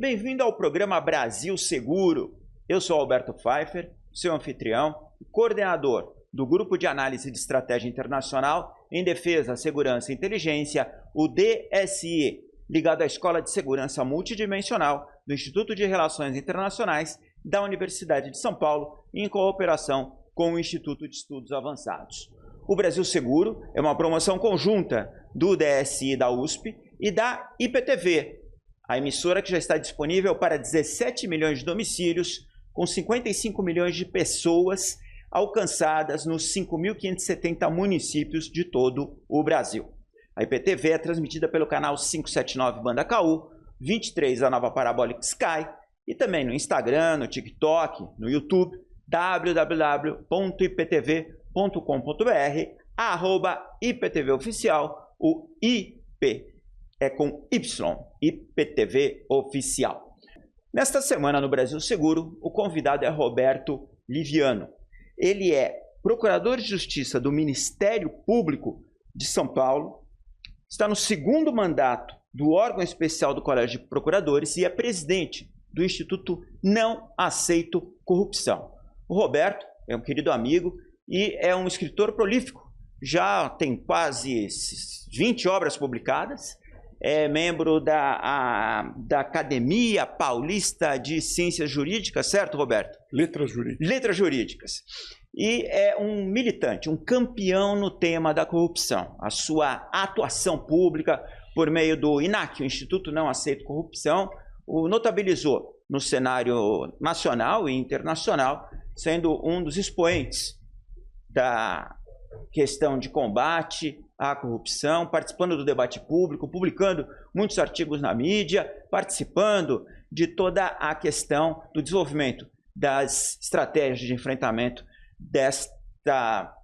Bem-vindo ao programa Brasil Seguro. Eu sou Alberto Pfeiffer, seu anfitrião e coordenador do Grupo de Análise de Estratégia Internacional em Defesa, Segurança e Inteligência, o DSI, ligado à Escola de Segurança Multidimensional do Instituto de Relações Internacionais da Universidade de São Paulo, em cooperação com o Instituto de Estudos Avançados. O Brasil Seguro é uma promoção conjunta do DSI da USP e da IPTV, a emissora que já está disponível para 17 milhões de domicílios, com 55 milhões de pessoas alcançadas nos 5.570 municípios de todo o Brasil. A IPTV é transmitida pelo canal 579 Banda KU, 23 da nova Parabolic Sky e também no Instagram, no TikTok, no YouTube, www.iptv.com.br, @IPTVOficial, o IP é com Y, IPTV Oficial. Nesta semana no Brasil Seguro, o convidado é Roberto Liviano. Ele é Procurador de Justiça do Ministério Público de São Paulo, está no segundo mandato do órgão especial do Colégio de Procuradores e é presidente do Instituto Não Aceito Corrupção. O Roberto é um querido amigo e é um escritor prolífico. Já tem quase 20 obras publicadas. É membro da Academia Paulista de Ciências Jurídicas, certo, Roberto? Letras Jurídicas. Letras Jurídicas. E é um militante, um campeão no tema da corrupção. A sua atuação pública por meio do INAC, o Instituto Não Aceito Corrupção, o notabilizou no cenário nacional e internacional, sendo um dos expoentes da questão de combate à corrupção, participando do debate público, publicando muitos artigos na mídia, participando de toda a questão do desenvolvimento das estratégias de enfrentamento desta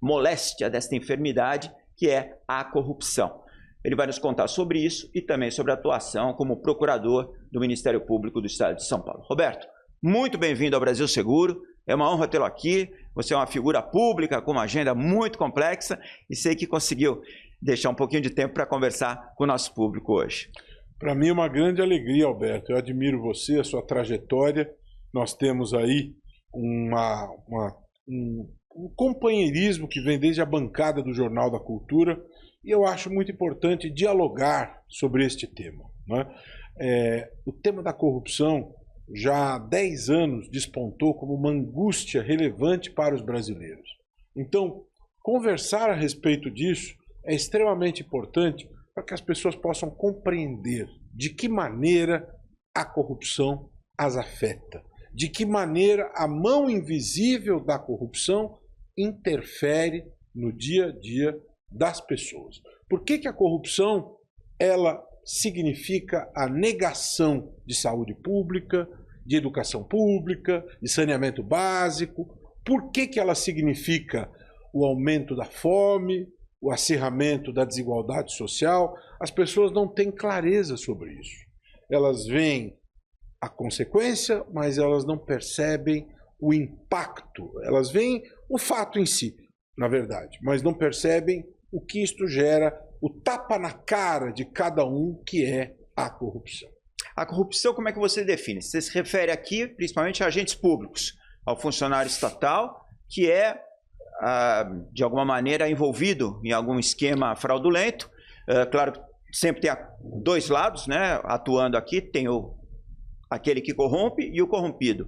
moléstia, desta enfermidade, que é a corrupção. Ele vai nos contar sobre isso e também sobre a atuação como procurador do Ministério Público do Estado de São Paulo. Roberto, muito bem-vindo ao Brasil Seguro. É uma honra tê-lo aqui. Você é uma figura pública com uma agenda muito complexa e sei que conseguiu deixar um pouquinho de tempo para conversar com o nosso público hoje. Para mim é uma grande alegria, Alberto. Eu admiro você, a sua trajetória. Nós temos aí um companheirismo que vem desde a bancada do Jornal da Cultura e eu acho muito importante dialogar sobre este tema, né? O tema da corrupção já há 10 anos despontou como uma angústia relevante para os brasileiros. Então, conversar a respeito disso é extremamente importante para que as pessoas possam compreender de que maneira a corrupção as afeta, de que maneira a mão invisível da corrupção interfere no dia a dia das pessoas. Por que a corrupção ela significa a negação de saúde pública, de educação pública, de saneamento básico? Por que ela significa o aumento da fome, o acirramento da desigualdade social? As pessoas não têm clareza sobre isso. Elas veem a consequência, mas elas não percebem o impacto. Elas veem o fato em si, na verdade, mas não percebem o que isto gera, o tapa na cara de cada um, que é a corrupção. A corrupção, como é que você define? Você se refere aqui, principalmente a agentes públicos, ao funcionário estatal, que é, de alguma maneira, envolvido em algum esquema fraudulento. Claro que sempre tem dois lados, né, atuando aqui, tem aquele que corrompe e o corrompido.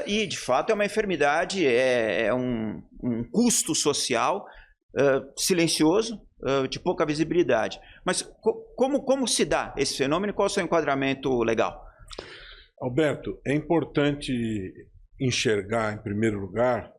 E, de fato, é uma enfermidade, é um custo social silencioso, de pouca visibilidade. Mas como se dá esse fenômeno e qual é o seu enquadramento legal? Alberto, é importante enxergar, em primeiro lugar,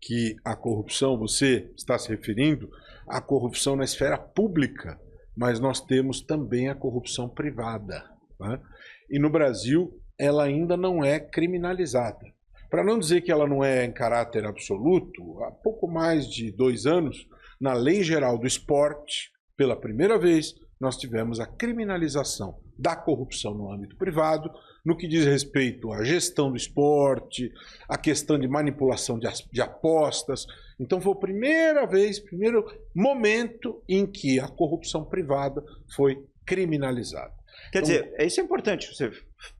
que a corrupção, você está se referindo à corrupção na esfera pública, mas nós temos também a corrupção privada, né? E no Brasil ela ainda não é criminalizada. Para não dizer que ela não é em caráter absoluto, há pouco mais de 2 anos, na Lei Geral do Esporte, pela primeira vez, nós tivemos a criminalização da corrupção no âmbito privado, no que diz respeito à gestão do esporte, à questão de manipulação de apostas. Então foi a primeira vez, primeiro momento em que a corrupção privada foi criminalizada. Quer dizer, isso é importante você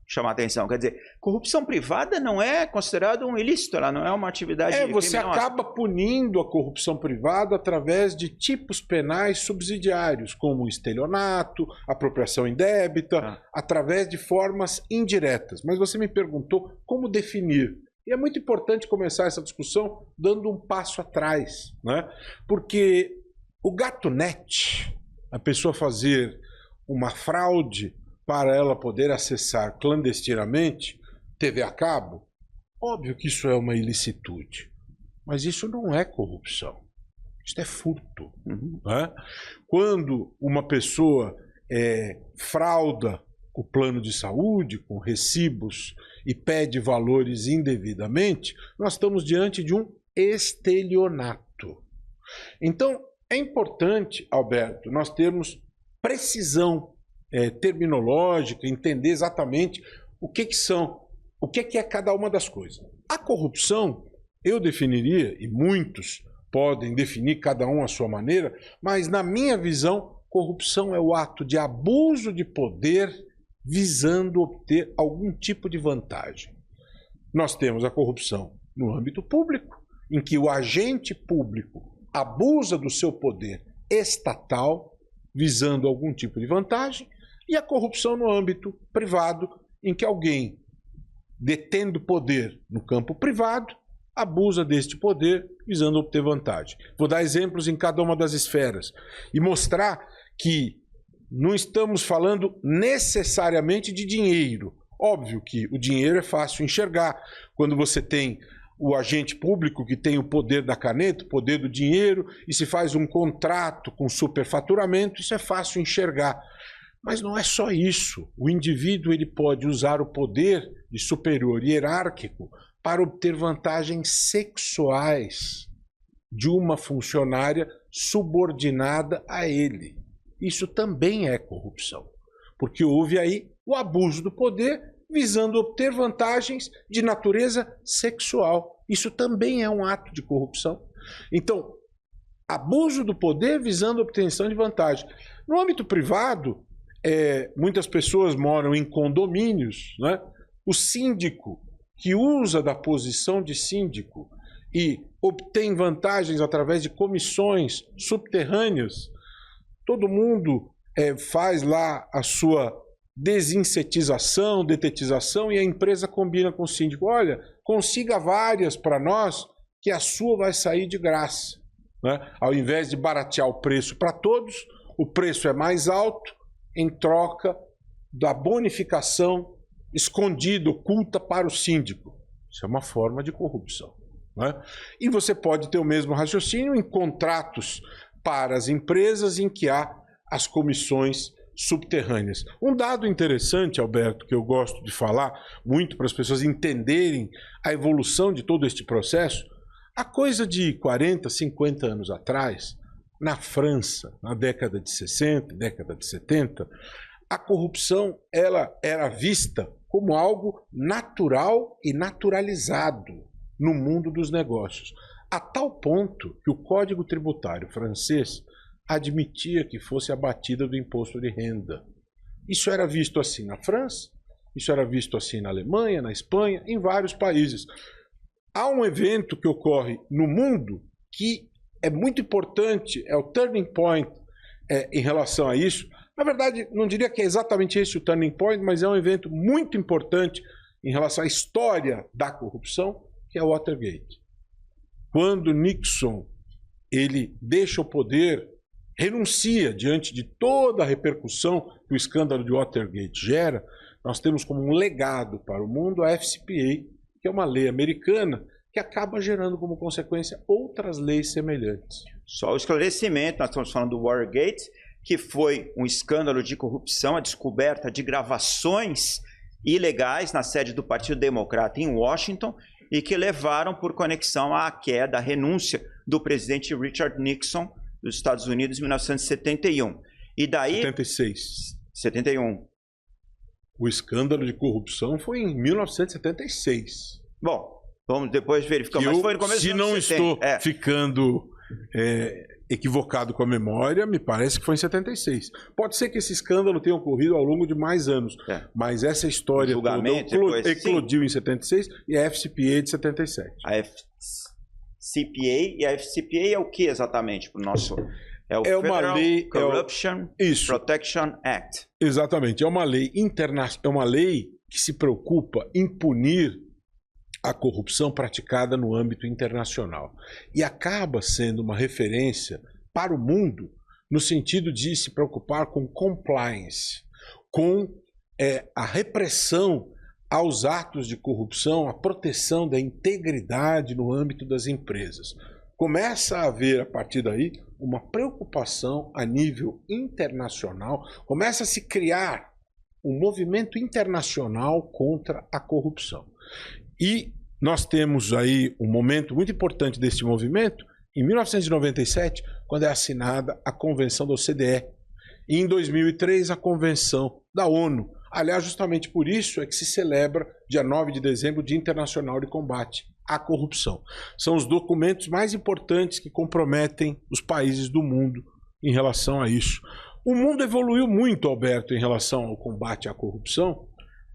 chamar a atenção. Quer dizer, corrupção privada não é considerado um ilícito, ela não é uma atividade você criminosa. acaba punindo a corrupção privada através de tipos penais subsidiários, como estelionato, apropriação indébita, através de formas indiretas. Mas você me perguntou como definir. E é muito importante começar essa discussão dando um passo atrás, né? Porque o gato net, a pessoa fazer uma fraude para ela poder acessar clandestinamente TV a cabo, óbvio que isso é uma ilicitude, mas isso não é corrupção, isso é furto. Né? Quando uma pessoa frauda o plano de saúde com recibos e pede valores indevidamente, nós estamos diante de um estelionato. Então, é importante, Alberto, nós termos precisão terminológica, entender exatamente o que é cada uma das coisas. A corrupção, eu definiria, e muitos podem definir cada um à sua maneira, mas na minha visão, corrupção é o ato de abuso de poder visando obter algum tipo de vantagem. Nós temos a corrupção no âmbito público, em que o agente público abusa do seu poder estatal visando algum tipo de vantagem, e a corrupção no âmbito privado, em que alguém, detendo poder no campo privado, abusa deste poder visando obter vantagem. Vou dar exemplos em cada uma das esferas e mostrar que não estamos falando necessariamente de dinheiro. Óbvio que o dinheiro é fácil enxergar. Quando você tem o agente público que tem o poder da caneta, o poder do dinheiro, e se faz um contrato com superfaturamento, isso é fácil enxergar. Mas não é só isso. O indivíduo ele pode usar o poder de superior hierárquico para obter vantagens sexuais de uma funcionária subordinada a ele. Isso também é corrupção, porque houve aí o abuso do poder visando obter vantagens de natureza sexual. Isso também é um ato de corrupção. Então, abuso do poder visando obtenção de vantagem. No âmbito privado, muitas pessoas moram em condomínios, né? O síndico que usa da posição de síndico e obtém vantagens através de comissões subterrâneas, todo mundo faz lá a sua desinsetização, detetização, e a empresa combina com o síndico: olha, consiga várias para nós que a sua vai sair de graça. Né? Ao invés de baratear o preço para todos, o preço é mais alto em troca da bonificação escondida, oculta para o síndico. Isso é uma forma de corrupção. Né? E você pode ter o mesmo raciocínio em contratos para as empresas em que há as comissões subterrâneas. Um dado interessante, Alberto, que eu gosto de falar muito para as pessoas entenderem a evolução de todo este processo, há coisa de 40, 50 anos atrás, na França, na década de 60, década de 70, a corrupção ela era vista como algo natural e naturalizado no mundo dos negócios, a tal ponto que o Código Tributário francês admitia que fosse abatida do imposto de renda. Isso era visto assim na França, isso era visto assim na Alemanha, na Espanha, em vários países. Há um evento que ocorre no mundo que é muito importante, é o turning point em relação a isso. Na verdade, não diria que é exatamente esse o turning point, mas é um evento muito importante em relação à história da corrupção, que é o Watergate. Quando Nixon ele deixa o poder, renuncia diante de toda a repercussão que o escândalo de Watergate gera, nós temos como um legado para o mundo a FCPA, que é uma lei americana que acaba gerando como consequência outras leis semelhantes. Só o esclarecimento, nós estamos falando do Watergate, que foi um escândalo de corrupção, a descoberta de gravações ilegais na sede do Partido Democrata em Washington e que levaram por conexão à queda, à renúncia do presidente Richard Nixon dos Estados Unidos em 1971. E daí... 71. O escândalo de corrupção foi em 1976. Bom, vamos depois verificar. Mas foi no começo se não estou ficando equivocado com a memória, me parece que foi em 76. Pode ser que esse escândalo tenha ocorrido ao longo de mais anos, mas essa história toda eclodiu em 76 e a FCPA de 77. A FCPA, e a FCPA é o que exatamente para o nosso... É o Federal Corruption Protection Act. Exatamente, é uma lei internacional, é uma lei que se preocupa em punir a corrupção praticada no âmbito internacional. E acaba sendo uma referência para o mundo no sentido de se preocupar com compliance, com a repressão aos atos de corrupção, a proteção da integridade no âmbito das empresas. Começa a haver, a partir daí, uma preocupação a nível internacional, começa a se criar um movimento internacional contra a corrupção. E nós temos aí um momento muito importante desse movimento, em 1997, quando é assinada a Convenção da OCDE, e em 2003 a Convenção da ONU. Aliás, justamente por isso é que se celebra, dia 9 de dezembro, o Dia Internacional de Combate à Corrupção. São os documentos mais importantes que comprometem os países do mundo em relação a isso. O mundo evoluiu muito, Alberto, em relação ao combate à corrupção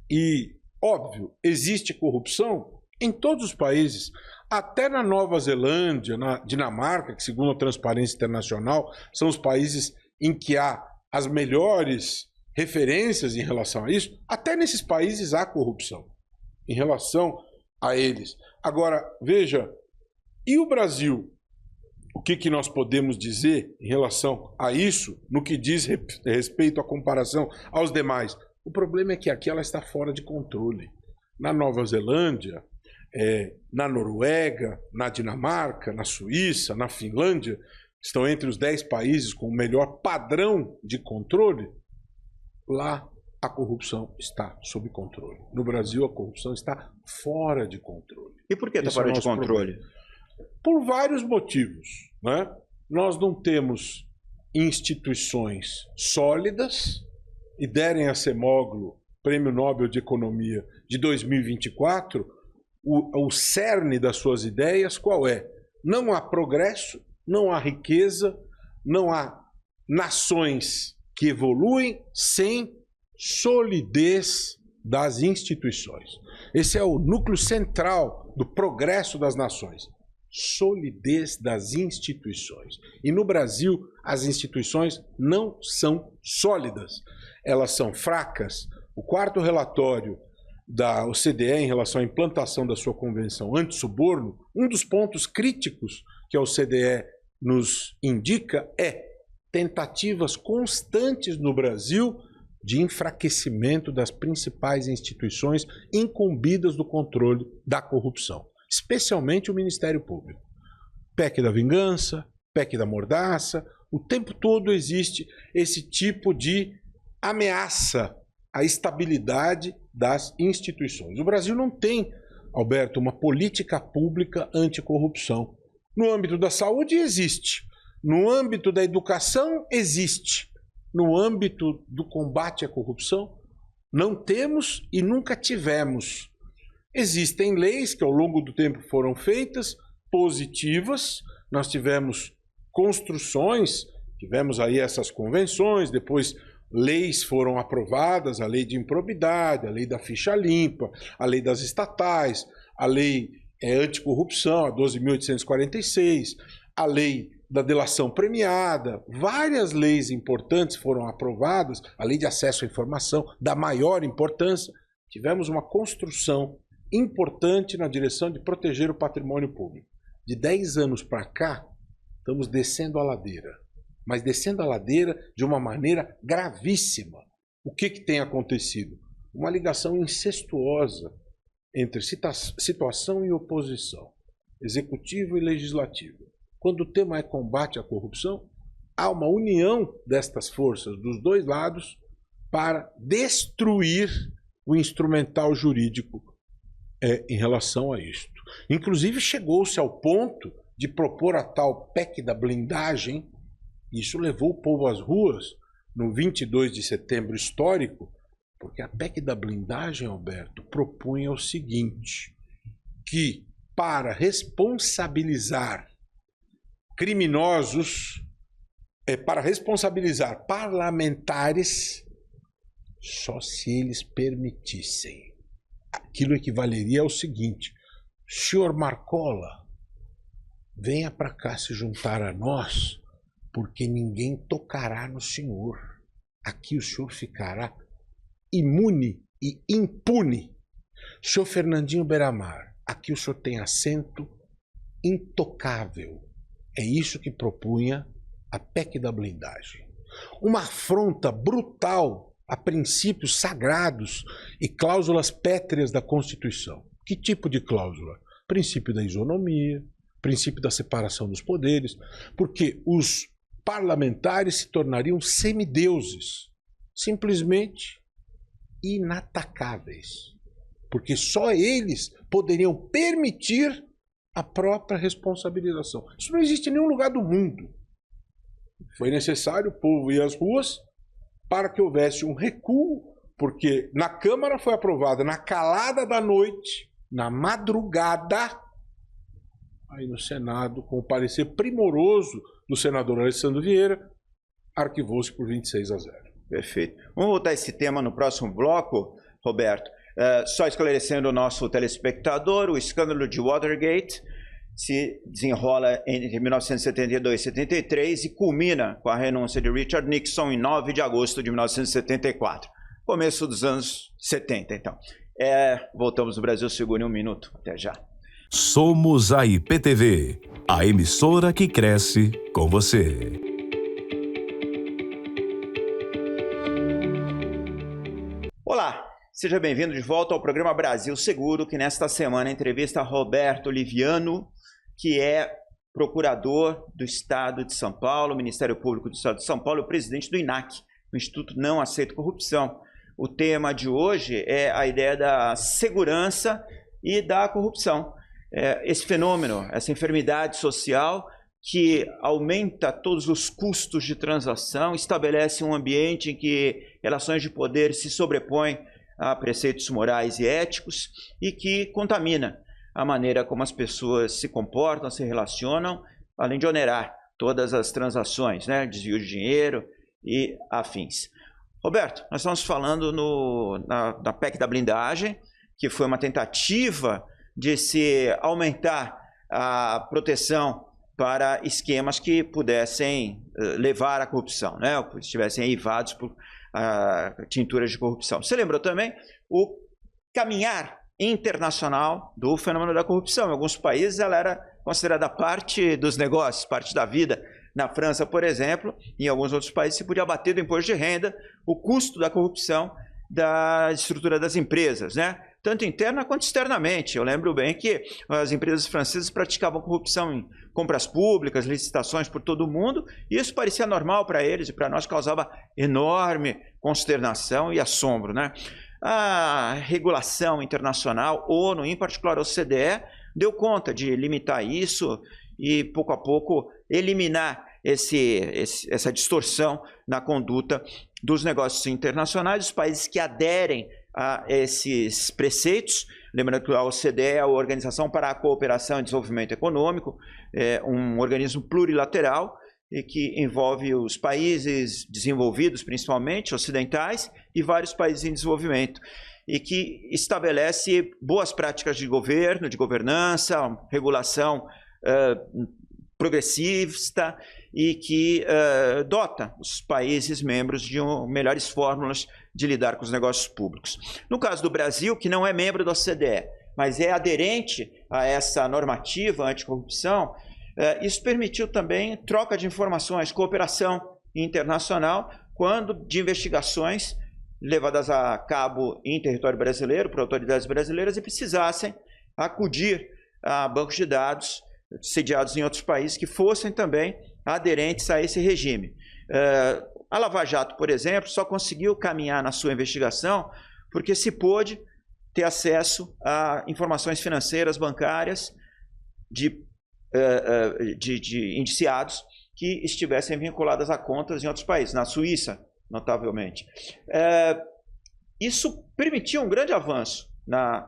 e, óbvio, existe corrupção em todos os países, até na Nova Zelândia, na Dinamarca, que segundo a Transparência Internacional são os países em que há as melhores referências em relação a isso, até nesses países há corrupção em relação a eles. Agora, veja, e o Brasil? O que nós podemos dizer em relação a isso, no que diz respeito à comparação aos demais? O problema é que aqui ela está fora de controle. Na Nova Zelândia, na Noruega, na Dinamarca, na Suíça, na Finlândia, estão entre os 10 países com o melhor padrão de controle. Lá a corrupção está sob controle. No Brasil a corrupção está fora de controle. E por que está fora de controle? Por vários motivos, né? Nós não temos instituições sólidas, e derem a Acemoglu, Prêmio Nobel de Economia de 2024, o cerne das suas ideias qual é? Não há progresso, não há riqueza, não há nações que evoluem sem solidez das instituições. Esse é o núcleo central do progresso das nações. Solidez das instituições. E no Brasil, as instituições não são sólidas. Elas são fracas. O quarto relatório da OCDE em relação à implantação da sua convenção anti-suborno, um dos pontos críticos que a OCDE nos indica é tentativas constantes no Brasil de enfraquecimento das principais instituições incumbidas do controle da corrupção, especialmente o Ministério Público. PEC da vingança, PEC da mordaça, o tempo todo existe esse tipo de ameaça à estabilidade das instituições. O Brasil não tem, Alberto, uma política pública anticorrupção. No âmbito da saúde existe, no âmbito da educação existe, no âmbito do combate à corrupção não temos e nunca tivemos. Existem leis que ao longo do tempo foram feitas, positivas, nós tivemos construções, tivemos aí essas convenções, depois leis foram aprovadas, a lei de improbidade, a lei da ficha limpa, a lei das estatais, a lei anticorrupção, a 12.846, a lei da delação premiada, várias leis importantes foram aprovadas, a lei de acesso à informação, da maior importância. Tivemos uma construção importante na direção de proteger o patrimônio público. De 10 anos para cá, estamos descendo a ladeira, mas descendo a ladeira de uma maneira gravíssima. O que tem acontecido? Uma ligação incestuosa entre situação e oposição, executivo e legislativo. Quando o tema é combate à corrupção, há uma união destas forças dos dois lados para destruir o instrumental jurídico em relação a isto. Inclusive chegou-se ao ponto de propor a tal PEC da blindagem. Isso levou o povo às ruas no 22 de setembro histórico, porque a PEC da blindagem, Alberto, propunha o seguinte, que para responsabilizar criminosos para responsabilizar parlamentares só se eles permitissem. Aquilo equivaleria ao seguinte: senhor Marcola, venha para cá se juntar a nós, porque ninguém tocará no senhor. Aqui o senhor ficará imune e impune. Senhor Fernandinho Beiramar, aqui o senhor tem assento intocável. É isso que propunha a PEC da blindagem. Uma afronta brutal a princípios sagrados e cláusulas pétreas da Constituição. Que tipo de cláusula? Princípio da isonomia, princípio da separação dos poderes, porque os parlamentares se tornariam semideuses, simplesmente inatacáveis, porque só eles poderiam permitir a própria responsabilização. Isso não existe em nenhum lugar do mundo. Foi necessário o povo ir às ruas para que houvesse um recuo, porque na Câmara foi aprovada na calada da noite, na madrugada, aí no Senado, com o parecer primoroso do senador Alessandro Vieira, arquivou-se por 26-0. Perfeito. Vamos voltar a esse tema no próximo bloco, Roberto. Só esclarecendo o nosso telespectador, o escândalo de Watergate se desenrola entre 1972 e 73 e culmina com a renúncia de Richard Nixon em 9 de agosto de 1974. Começo dos anos 70, então. Voltamos no Brasil, segure um minuto. Até já. Somos a IPTV, a emissora que cresce com você. Olá, seja bem-vindo de volta ao programa Brasil Seguro, que nesta semana entrevista Roberto Liviano, que é procurador do Estado de São Paulo, Ministério Público do Estado de São Paulo, e presidente do INAC, o Instituto Não Aceito Corrupção. O tema de hoje é a ideia da segurança e da corrupção. Esse fenômeno, essa enfermidade social que aumenta todos os custos de transação, estabelece um ambiente em que relações de poder se sobrepõem a preceitos morais e éticos e que contamina a maneira como as pessoas se comportam, se relacionam, além de onerar todas as transações, né? Desvio de dinheiro e afins. Roberto, nós estamos falando na PEC da blindagem, que foi uma tentativa de se aumentar a proteção para esquemas que pudessem levar à corrupção, né? Ou estivessem eivados por tinturas de corrupção. Você lembrou também o caminhar internacional do fenômeno da corrupção. Em alguns países ela era considerada parte dos negócios, parte da vida. Na França, por exemplo, em alguns outros países se podia abater do imposto de renda o custo da corrupção da estrutura das empresas, né? Tanto interna quanto externamente. Eu lembro bem que as empresas francesas praticavam corrupção em compras públicas, licitações por todo o mundo, e isso parecia normal para eles e para nós causava enorme consternação e assombro, né? A regulação internacional, ONU, em particular a OCDE, deu conta de limitar isso e, pouco a pouco, eliminar essa distorção na conduta dos negócios internacionais. Os países que aderem a esses preceitos, lembrando que a OCDE é a Organização para a Cooperação e Desenvolvimento Econômico, é um organismo plurilateral e que envolve os países desenvolvidos, principalmente ocidentais, e vários países em desenvolvimento, e que estabelece boas práticas de governo, de governança, regulação progressista e que dota os países membros de melhores fórmulas de lidar com os negócios públicos. No caso do Brasil, que não é membro da OCDE, mas é aderente a essa normativa anticorrupção, isso permitiu também troca de informações, cooperação internacional, quando de investigações levadas a cabo em território brasileiro por autoridades brasileiras e precisassem acudir a bancos de dados sediados em outros países que fossem também aderentes a esse regime. A Lava Jato, por exemplo, só conseguiu caminhar na sua investigação porque se pôde ter acesso a informações financeiras, bancárias de indiciados que estivessem vinculadas a contas em outros países, na Suíça, notavelmente. Isso permitiu um grande avanço na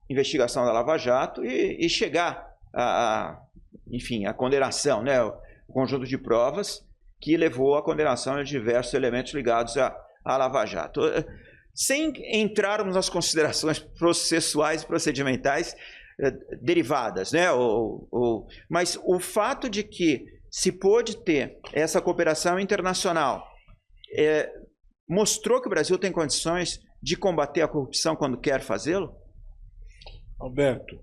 investigação da Lava Jato e chegar a enfim, a condenação, né? O conjunto de provas que levou à condenação de diversos elementos ligados à Lava Jato. Sem entrarmos nas considerações processuais e procedimentais derivadas, né? Mas o fato de que se pôde ter essa cooperação internacional mostrou que o Brasil tem condições de combater a corrupção quando quer fazê-lo? Alberto,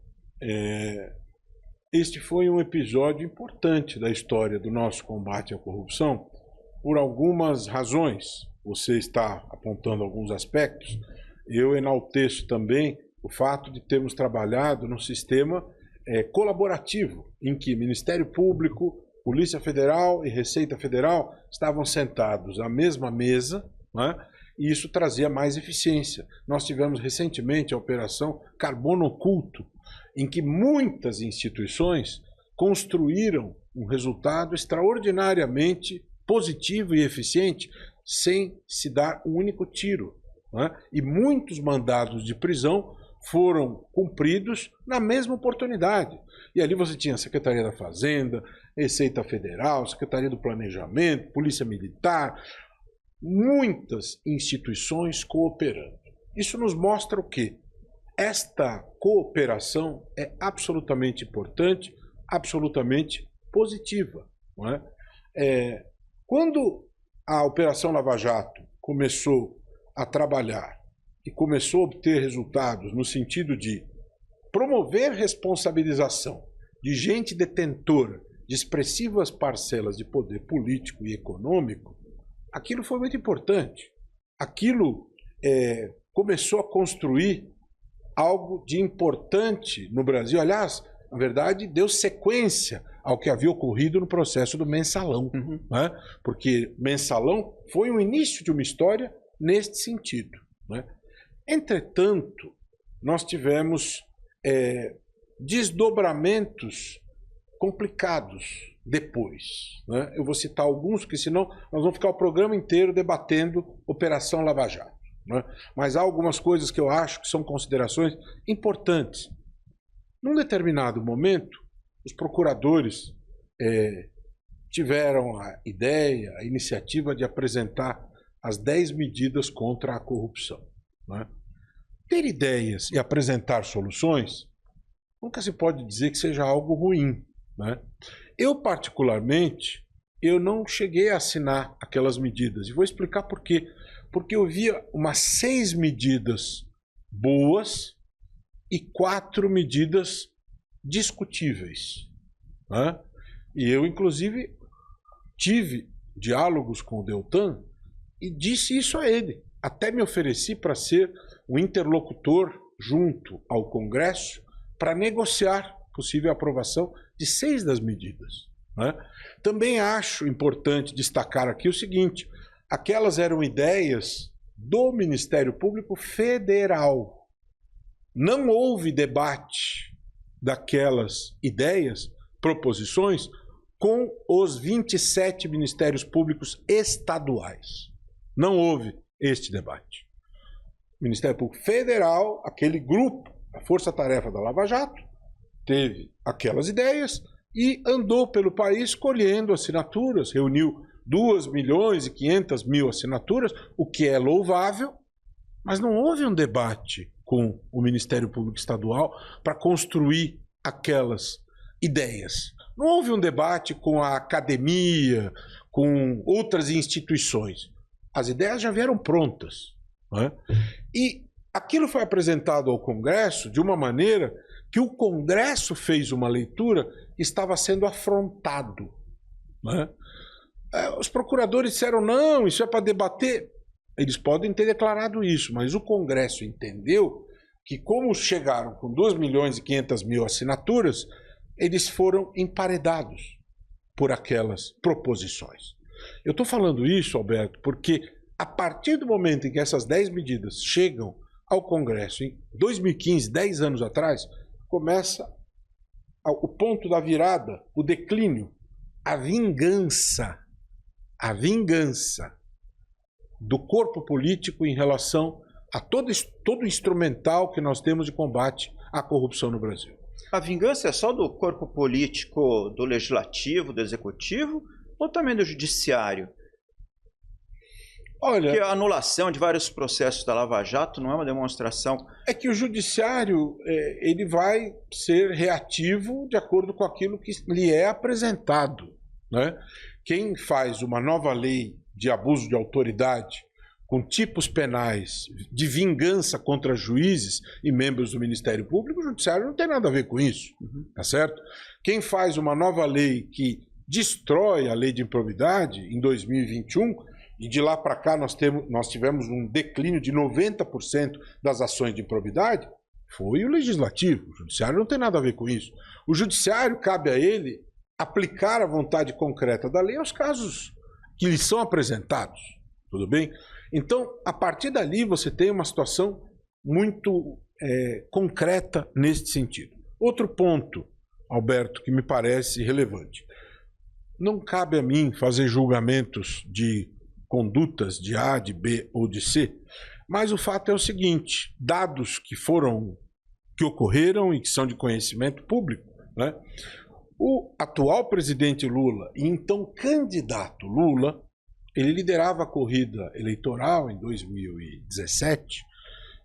este foi um episódio importante da história do nosso combate à corrupção por algumas razões. Você está apontando alguns aspectos. Eu enalteço também o fato de termos trabalhado num sistema colaborativo, em que Ministério Público, Polícia Federal e Receita Federal estavam sentados à mesma mesa, né? E isso trazia mais eficiência. Nós tivemos recentemente a Operação Carbono Oculto, em que muitas instituições construíram um resultado extraordinariamente positivo e eficiente, sem se dar um único tiro, né? E muitos mandados de prisão foram cumpridos na mesma oportunidade. E ali você tinha a Secretaria da Fazenda, Receita Federal, Secretaria do Planejamento, Polícia Militar, muitas instituições cooperando. Isso nos mostra o quê? Esta cooperação é absolutamente importante, absolutamente positiva, não é? Quando a Operação Lava Jato começou a trabalhar e começou a obter resultados no sentido de promover responsabilização de gente detentora de expressivas parcelas de poder político e econômico, aquilo foi muito importante. Aquilo começou a construir algo de importante no Brasil. Aliás, na verdade, deu sequência ao que havia ocorrido no processo do Mensalão, né? Porque Mensalão foi o início de uma história neste sentido, né? Entretanto, nós tivemos desdobramentos complicados depois, né? Eu vou citar alguns, porque senão nós vamos ficar o programa inteiro debatendo Operação Lava Jato, né? Mas há algumas coisas que eu acho que são considerações importantes. Num determinado momento, os procuradores tiveram a ideia, a iniciativa de apresentar as 10 medidas contra a corrupção, né? Ter ideias e apresentar soluções nunca se pode dizer que seja algo ruim, né? Eu, particularmente, eu não cheguei a assinar aquelas medidas. E vou explicar por quê. Porque eu via umas 6 medidas boas e 4 medidas discutíveis, né? E eu, inclusive, tive diálogos com o Deltan e disse isso a ele. Até me ofereci para ser um interlocutor junto ao Congresso para negociar possível aprovação de 6 das medidas, né? Também acho importante destacar aqui o seguinte: aquelas eram ideias do Ministério Público Federal. Não houve debate daquelas ideias, proposições, com os 27 Ministérios Públicos estaduais. Não houve este debate. Ministério Público Federal, aquele grupo, a Força-Tarefa da Lava Jato, teve aquelas ideias e andou pelo país colhendo assinaturas, reuniu 2.500.000 assinaturas, o que é louvável, mas não houve um debate com o Ministério Público Estadual para construir aquelas ideias. Não houve um debate com a academia, com outras instituições. As ideias já vieram prontas, né? E aquilo foi apresentado ao Congresso de uma maneira que o Congresso fez uma leitura que estava sendo afrontado, né? Os procuradores disseram, não, isso é para debater. Eles podem ter declarado isso, mas o Congresso entendeu que, como chegaram com 2.500.000 assinaturas, eles foram emparedados por aquelas proposições. Eu estou falando isso, Alberto, porque a partir do momento em que essas 10 medidas chegam ao Congresso, em 2015, 10 anos atrás, começa o ponto da virada, o declínio, a vingança do corpo político em relação a todo instrumental que nós temos de combate à corrupção no Brasil. A vingança é só do corpo político, do legislativo, do executivo, ou também do judiciário? Olha, Porque a anulação de vários processos da Lava Jato não é uma demonstração... é que o judiciário ele vai ser reativo de acordo com aquilo que lhe é apresentado, né? Quem faz uma nova lei de abuso de autoridade com tipos penais de vingança contra juízes e membros do Ministério Público, o judiciário não tem nada a ver com isso, tá certo? Quem faz uma nova lei que destrói a lei de improbidade em 2021, e de lá para cá nós tivemos um declínio de 90% das ações de improbidade, foi o legislativo. O judiciário não tem nada a ver com isso. O judiciário, cabe a ele aplicar a vontade concreta da lei aos casos que lhe são apresentados, tudo bem? Então, a partir dali, você tem uma situação muito concreta nesse sentido. Outro ponto, Alberto, que me parece relevante. Não cabe a mim fazer julgamentos de condutas de A, de B ou de C, mas o fato é o seguinte, dados que ocorreram e que são de conhecimento público, né? O atual presidente Lula e então candidato Lula, ele liderava a corrida eleitoral em 2017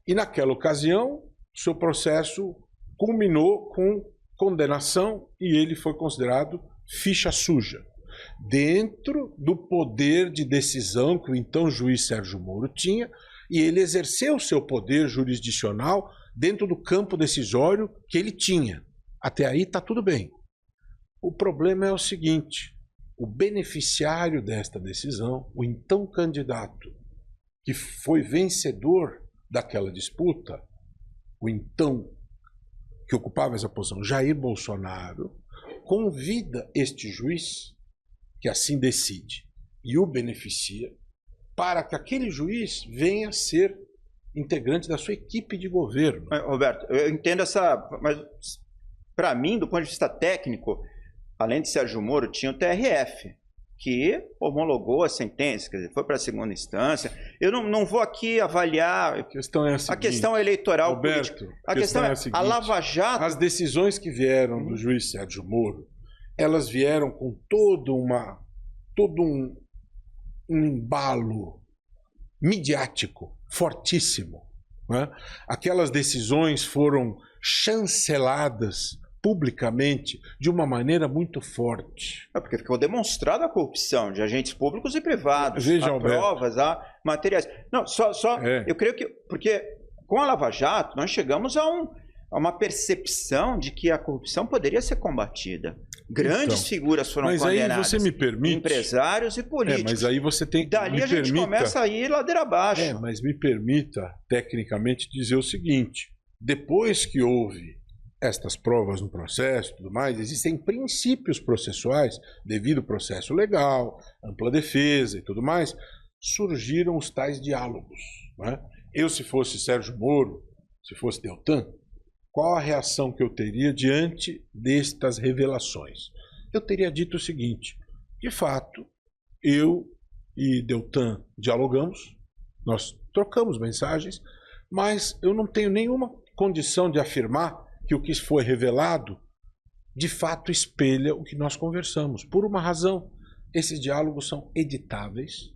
e naquela ocasião seu processo culminou com condenação e ele foi considerado ficha suja. Dentro do poder de decisão que o então juiz Sérgio Moro tinha, e ele exerceu o seu poder jurisdicional dentro do campo decisório que ele tinha. Até aí está tudo bem. O problema é o seguinte, o beneficiário desta decisão, o então candidato que foi vencedor daquela disputa, o então que ocupava essa posição, Jair Bolsonaro, convida este juiz que assim decide e o beneficia para que aquele juiz venha a ser integrante da sua equipe de governo. Roberto, eu entendo mas para mim, do ponto de vista técnico, além de Sérgio Moro, tinha o TRF, que homologou a sentença, quer dizer, foi para a segunda instância. Eu não vou aqui avaliar a questão é a seguinte, a questão eleitoral, Roberto, política. A questão é a seguinte, a Lava Jato... As decisões que vieram do juiz Sérgio Moro, elas vieram com todo um embalo midiático fortíssimo, né? Aquelas decisões foram chanceladas publicamente de uma maneira muito forte. Porque ficou demonstrada a corrupção de agentes públicos e privados. Veja, há provas, há materiais. Não, eu creio que... Porque com a Lava Jato nós chegamos a uma percepção de que a corrupção poderia ser combatida. Grandes figuras foram condenadas. Mas aí você me permite... Empresários e políticos. Mas aí você tem... Dali a gente começa a ir ladeira abaixo. Mas me permita, tecnicamente, dizer o seguinte. Depois que houve estas provas no processo e tudo mais, existem princípios processuais, devido processo legal, ampla defesa e tudo mais, surgiram os tais diálogos, né? Eu, se fosse Sérgio Moro, se fosse Deltan, qual a reação que eu teria diante destas revelações? Eu teria dito o seguinte, de fato, eu e Deltan dialogamos, nós trocamos mensagens, mas eu não tenho nenhuma condição de afirmar que o que foi revelado, de fato, espelha o que nós conversamos. Por uma razão, esses diálogos são editáveis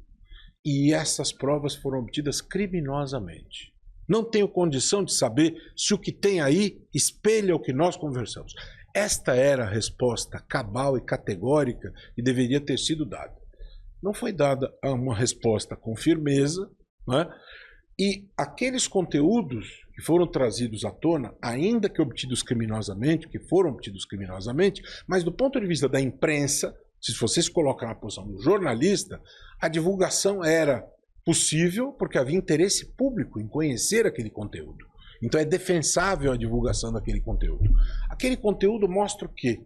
e essas provas foram obtidas criminosamente. Não tenho condição de saber se o que tem aí espelha o que nós conversamos. Esta era a resposta cabal e categórica que deveria ter sido dada. Não foi dada uma resposta com firmeza, né? E aqueles conteúdos que foram trazidos à tona, ainda que obtidos criminosamente, que foram obtidos criminosamente, mas do ponto de vista da imprensa, se você se coloca na posição do jornalista, a divulgação era possível porque havia interesse público em conhecer aquele conteúdo. Então é defensável a divulgação daquele conteúdo. Aquele conteúdo mostra o quê?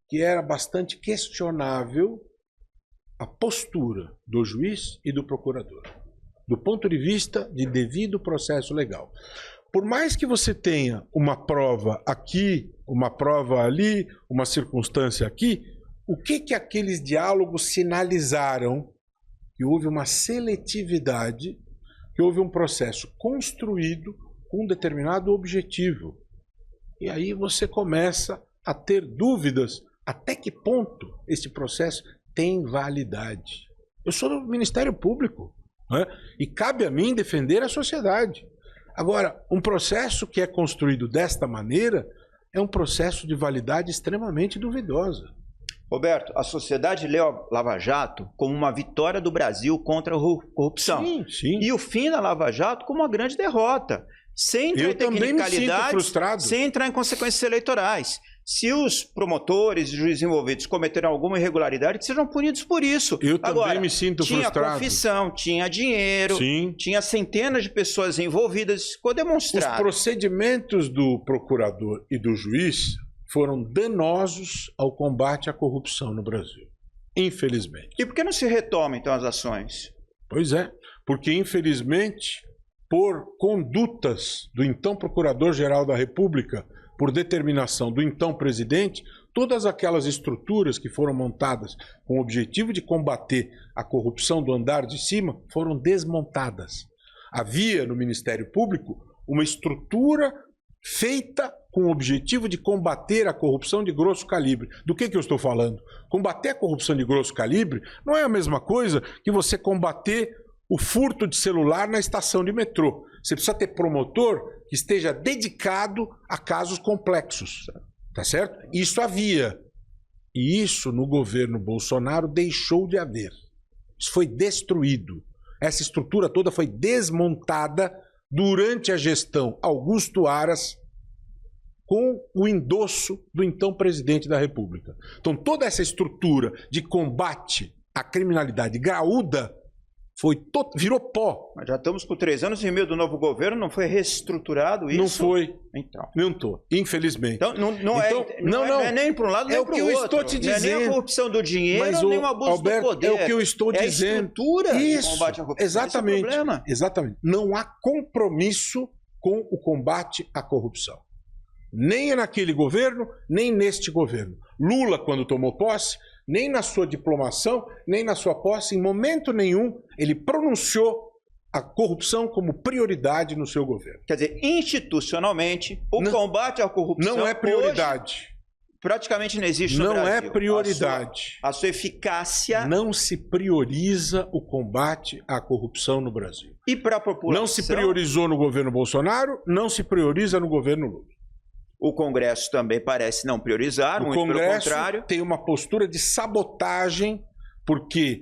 Que era bastante questionável a postura do juiz e do procurador, do ponto de vista de devido processo legal. Por mais que você tenha uma prova aqui, uma prova ali, uma circunstância aqui, o que aqueles diálogos sinalizaram? Que houve uma seletividade, que houve um processo construído com um determinado objetivo. E aí você começa a ter dúvidas até que ponto esse processo tem validade. Eu sou do Ministério Público, né? E cabe a mim defender a sociedade. Agora, um processo que é construído desta maneira é um processo de validade extremamente duvidosa. Roberto, a sociedade lê a Lava Jato como uma vitória do Brasil contra a corrupção. Sim, sim. E o fim da Lava Jato como uma grande derrota. Sem entrar em tecnicalidades, sem entrar em consequências eleitorais. Se os promotores e juízes envolvidos cometeram alguma irregularidade, que sejam punidos por isso. Eu também me sinto frustrado. Tinha confissão, tinha dinheiro, sim, tinha centenas de pessoas envolvidas, ficou demonstrado. Os procedimentos do procurador e do juiz foram danosos ao combate à corrupção no Brasil, infelizmente. E por que não se retomam, então, as ações? Pois é, porque, infelizmente, por condutas do então Procurador-Geral da República, por determinação do então presidente, todas aquelas estruturas que foram montadas com o objetivo de combater a corrupção do andar de cima foram desmontadas. Havia no Ministério Público uma estrutura feita com o objetivo de combater a corrupção de grosso calibre. Do que eu estou falando? Combater a corrupção de grosso calibre não é a mesma coisa que você combater o furto de celular na estação de metrô. Você precisa ter promotor que esteja dedicado a casos complexos, tá certo? Isso havia. E isso no governo Bolsonaro deixou de haver. Isso foi destruído. Essa estrutura toda foi desmontada durante a gestão Augusto Aras, com o endosso do então presidente da República. Então toda essa estrutura de combate à criminalidade graúda virou pó. Mas já estamos com 3 anos e meio do novo governo, não foi reestruturado isso? Não foi. Então. Não estou, infelizmente. Então, não é nem para um lado, nem para o outro. É o que eu estou te dizendo. Não é nem a corrupção do dinheiro, mas nem o abuso Alberto, do poder. É o que eu estou dizendo. É a estrutura de combate à corrupção. Exatamente. Esse é o problema. Exatamente. Não há compromisso com o combate à corrupção. Nem naquele governo, nem neste governo. Lula, quando tomou posse, nem na sua diplomação, nem na sua posse, em momento nenhum, ele pronunciou a corrupção como prioridade no seu governo. Quer dizer, institucionalmente, o combate à corrupção não é prioridade. Hoje, praticamente não existe no Brasil. Não é prioridade. A sua eficácia... Não se prioriza o combate à corrupção no Brasil. E para a população... Não se priorizou no governo Bolsonaro, não se prioriza no governo Lula. O Congresso também parece não priorizar, muito pelo contrário. Tem uma postura de sabotagem, porque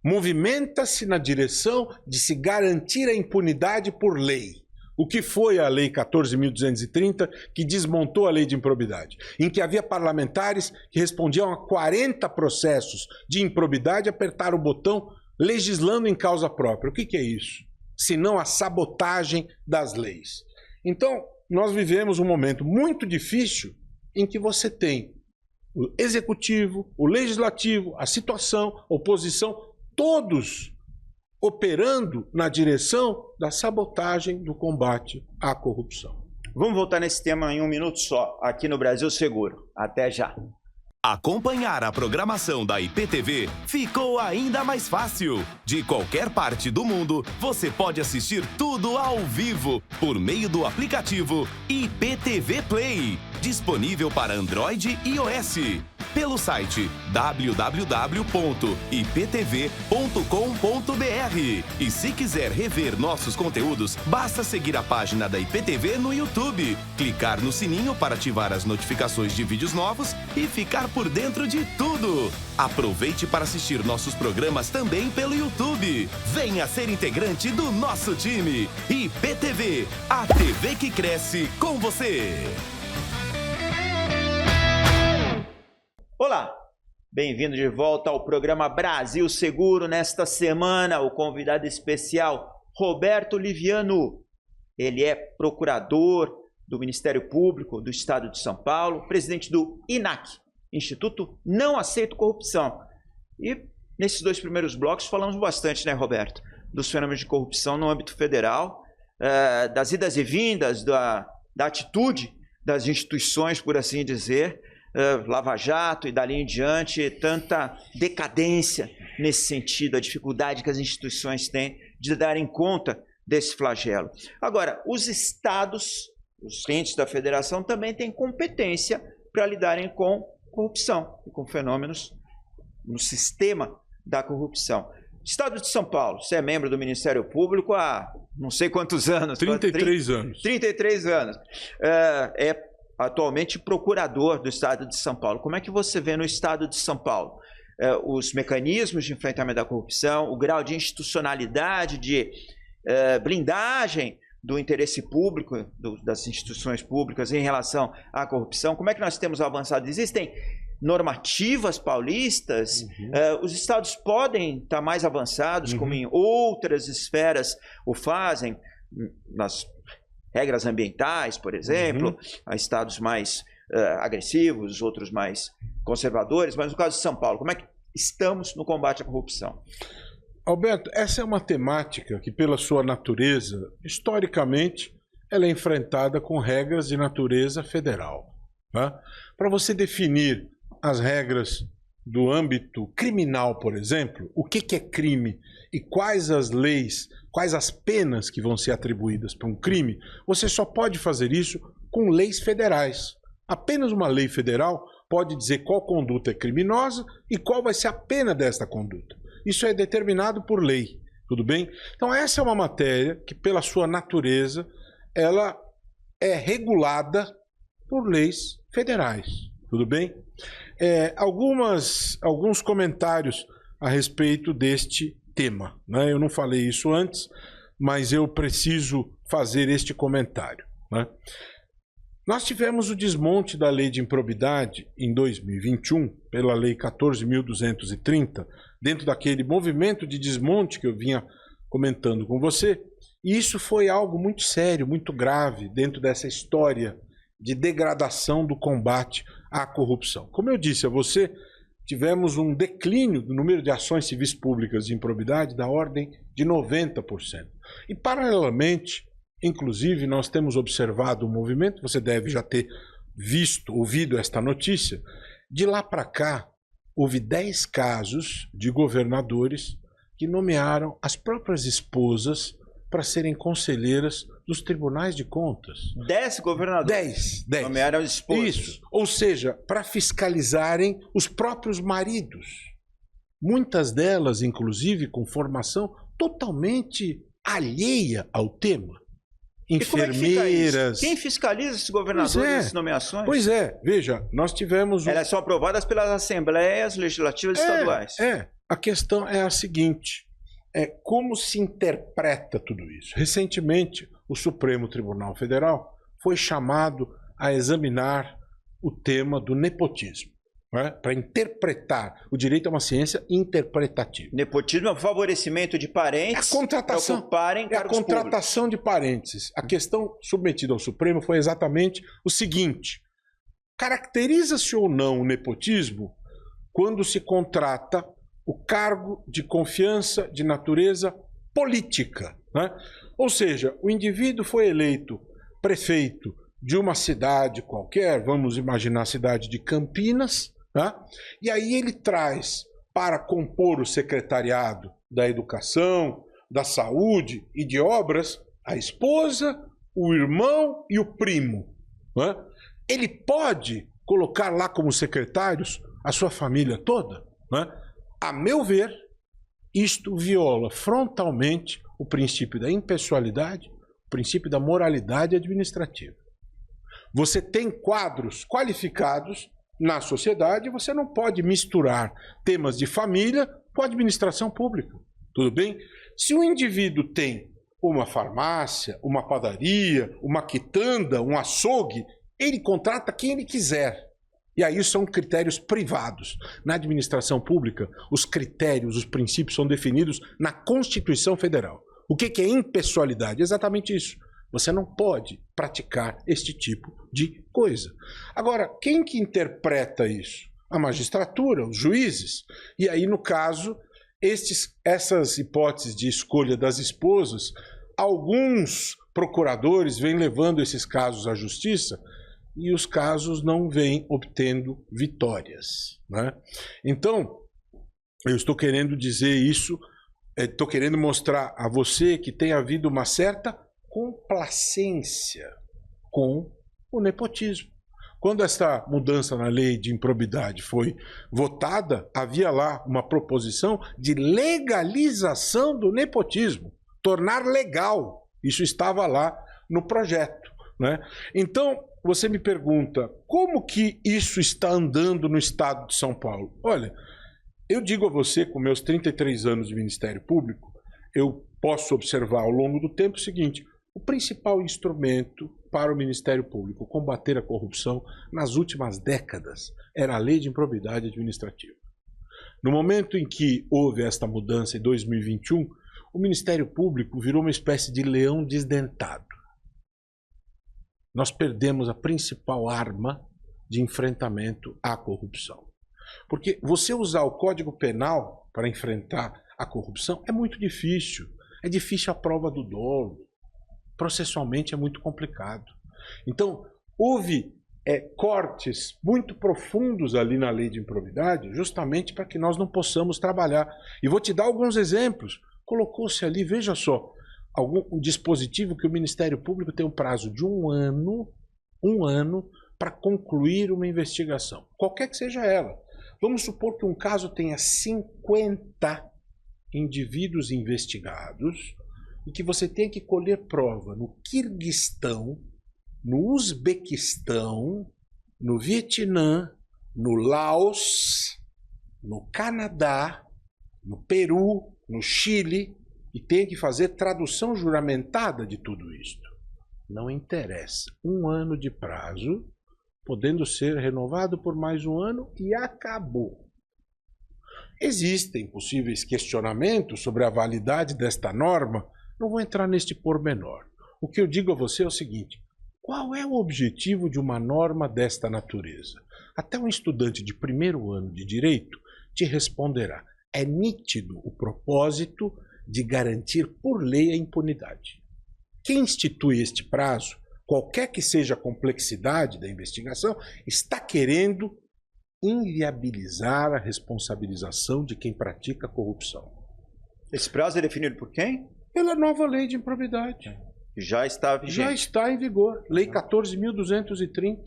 movimenta-se na direção de se garantir a impunidade por lei. O que foi a Lei 14.230, que desmontou a lei de improbidade, em que havia parlamentares que respondiam a 40 processos de improbidade, apertaram o botão legislando em causa própria. O que é isso? Senão a sabotagem das leis. Então, nós vivemos um momento muito difícil em que você tem o executivo, o legislativo, a situação, a oposição, todos operando na direção da sabotagem do combate à corrupção. Vamos voltar nesse tema em um minuto só, aqui no Brasil Seguro. Até já. Acompanhar a programação da IPTV ficou ainda mais fácil. De qualquer parte do mundo, você pode assistir tudo ao vivo por meio do aplicativo IPTV Play, disponível para Android e iOS. Pelo site www.iptv.com.br. E se quiser rever nossos conteúdos, basta seguir a página da IPTV no YouTube, clicar no sininho para ativar as notificações de vídeos novos e ficar por dentro de tudo. Aproveite para assistir nossos programas também pelo YouTube. Venha ser integrante do nosso time. IPTV, a TV que cresce com você. Olá, bem-vindo de volta ao programa Brasil Seguro. Nesta semana, o convidado especial, Roberto Liviano. Ele é procurador do Ministério Público do Estado de São Paulo, presidente do INAC, Instituto Não Aceito Corrupção. E nesses 2 primeiros blocos falamos bastante, né, Roberto, dos fenômenos de corrupção no âmbito federal, das idas e vindas, da atitude das instituições, por assim dizer, Lava Jato e dali em diante, tanta decadência nesse sentido, a dificuldade que as instituições têm de darem conta desse flagelo. Agora, os estados os entes da federação também têm competência para lidarem com corrupção e com fenômenos no sistema da corrupção. Estado de São Paulo, você é membro do Ministério Público há não sei quantos anos. 33 anos. 33 anos. É atualmente procurador do Estado de São Paulo. Como é que você vê no Estado de São Paulo os mecanismos de enfrentamento da corrupção, o grau de institucionalidade, de blindagem do interesse público, das instituições públicas em relação à corrupção? Como é que nós temos avançado? Existem normativas paulistas? Os estados podem estar mais avançados, como em outras esferas o fazem, nas regras ambientais, por exemplo, há estados mais agressivos, outros mais conservadores, mas no caso de São Paulo, como é que estamos no combate à corrupção? Alberto, essa é uma temática que, pela sua natureza, historicamente, ela é enfrentada com regras de natureza federal. Tá? Para você definir as regras do âmbito criminal, por exemplo, o que é crime e quais as leis, quais as penas que vão ser atribuídas para um crime, você só pode fazer isso com leis federais. Apenas uma lei federal pode dizer qual conduta é criminosa e qual vai ser a pena desta conduta. Isso é determinado por lei, tudo bem? Então essa é uma matéria que, pela sua natureza, ela é regulada por leis federais, tudo bem? Alguns comentários a respeito deste tema, né? Eu não falei isso antes, mas eu preciso fazer este comentário, né? Nós tivemos o desmonte da lei de improbidade em 2021, pela lei 14.230, dentro daquele movimento de desmonte que eu vinha comentando com você, e isso foi algo muito sério, muito grave dentro dessa história de degradação do combate à corrupção. Como eu disse a você, tivemos um declínio do número de ações civis públicas de improbidade da ordem de 90%. E, paralelamente, inclusive, nós temos observado um movimento, você deve já ter ouvido esta notícia, de lá para cá, houve 10 casos de governadores que nomearam as próprias esposas para serem conselheiras dos tribunais de contas. 10 governadores? 10. Nomearam esposas. Isso. Ou seja, para fiscalizarem os próprios maridos. Muitas delas, inclusive, com formação totalmente alheia ao tema. Enfermeiras. Quem fiscaliza esses governadores, essas nomeações? Pois é, veja, nós tivemos... Elas são aprovadas pelas assembleias legislativas estaduais. A questão é a seguinte, como se interpreta tudo isso? Recentemente, o Supremo Tribunal Federal foi chamado a examinar o tema do nepotismo, né? Para interpretar. O direito é uma ciência interpretativa. Nepotismo é um favorecimento de parentes para ocuparem cargos públicos. É a contratação de parentes. A questão submetida ao Supremo foi exatamente o seguinte: caracteriza-se ou não o nepotismo quando se contrata o cargo de confiança de natureza política, né? Ou seja, o indivíduo foi eleito prefeito de uma cidade qualquer, vamos imaginar a cidade de Campinas, né? E aí ele traz para compor o secretariado da educação, da saúde e de obras a esposa, o irmão e o primo, né? Ele pode colocar lá como secretários a sua família toda, né? A meu ver, isto viola frontalmente o princípio da impessoalidade, o princípio da moralidade administrativa. Você tem quadros qualificados na sociedade, você não pode misturar temas de família com administração pública. Tudo bem? Se o indivíduo tem uma farmácia, uma padaria, uma quitanda, um açougue, ele contrata quem ele quiser. E aí são critérios privados. Na administração pública, os critérios, os princípios são definidos na Constituição Federal. O que é impessoalidade? Exatamente isso. Você não pode praticar este tipo de coisa. Agora, quem que interpreta isso? A magistratura, os juízes. E aí, no caso, essas hipóteses de escolha das esposas, alguns procuradores vêm levando esses casos à justiça e os casos não vêm obtendo vitórias, né? Então, eu estou querendo dizer isso, estou querendo mostrar a você que tem havido uma certa complacência com o nepotismo. Quando essa mudança na lei de improbidade foi votada, havia lá uma proposição de legalização do nepotismo, tornar legal. Isso estava lá no projeto, né? Então, você me pergunta, como que isso está andando no estado de São Paulo? Olha, eu digo a você, com meus 33 anos de Ministério Público, eu posso observar ao longo do tempo o seguinte: o principal instrumento para o Ministério Público combater a corrupção nas últimas décadas era a Lei de Improbidade Administrativa. No momento em que houve esta mudança em 2021, o Ministério Público virou uma espécie de leão desdentado. Nós perdemos a principal arma de enfrentamento à corrupção. Porque você usar o Código Penal para enfrentar a corrupção é muito difícil. É difícil a prova do dolo. Processualmente é muito complicado. Então, houve cortes muito profundos ali na lei de improbidade, justamente para que nós não possamos trabalhar. E vou te dar alguns exemplos. Colocou-se ali, veja só, um dispositivo que o Ministério Público tem um prazo de um ano para concluir uma investigação, qualquer que seja ela. Vamos supor que um caso tenha 50 indivíduos investigados e que você tenha que colher prova no Quirguistão, no Uzbequistão, no Vietnã, no Laos, no Canadá, no Peru, no Chile, e tenha que fazer tradução juramentada de tudo isto. Não interessa. Um ano de prazo, podendo ser renovado por mais um ano, e acabou. Existem possíveis questionamentos sobre a validade desta norma. Não vou entrar neste pormenor. O que eu digo a você é o seguinte: qual é o objetivo de uma norma desta natureza? Até um estudante de primeiro ano de direito te responderá. É nítido o propósito de garantir por lei a impunidade. Quem institui este prazo, qualquer que seja a complexidade da investigação, está querendo inviabilizar a responsabilização de quem pratica a corrupção. Esse prazo é definido por quem? Pela nova lei de improbidade. Já está vigente. Já está em vigor. Lei 14.230.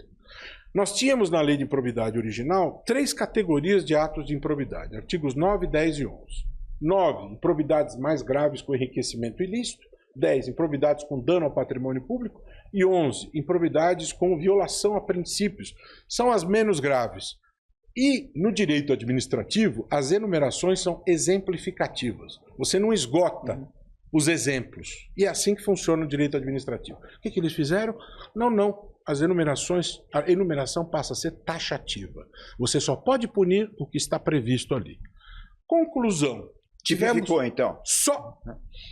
Nós tínhamos na lei de improbidade original 3 categorias de atos de improbidade. Artigos 9, 10 e 11. 9, improbidades mais graves com enriquecimento ilícito. 10, improbidades com dano ao patrimônio público. E 11, improbidades com violação a princípios. São as menos graves. E no direito administrativo, as enumerações são exemplificativas. Você não esgota os exemplos. E é assim que funciona o direito administrativo. O que eles fizeram? Não. A enumeração passa a ser taxativa. Você só pode punir o que está previsto ali. Conclusão. Ficou, então?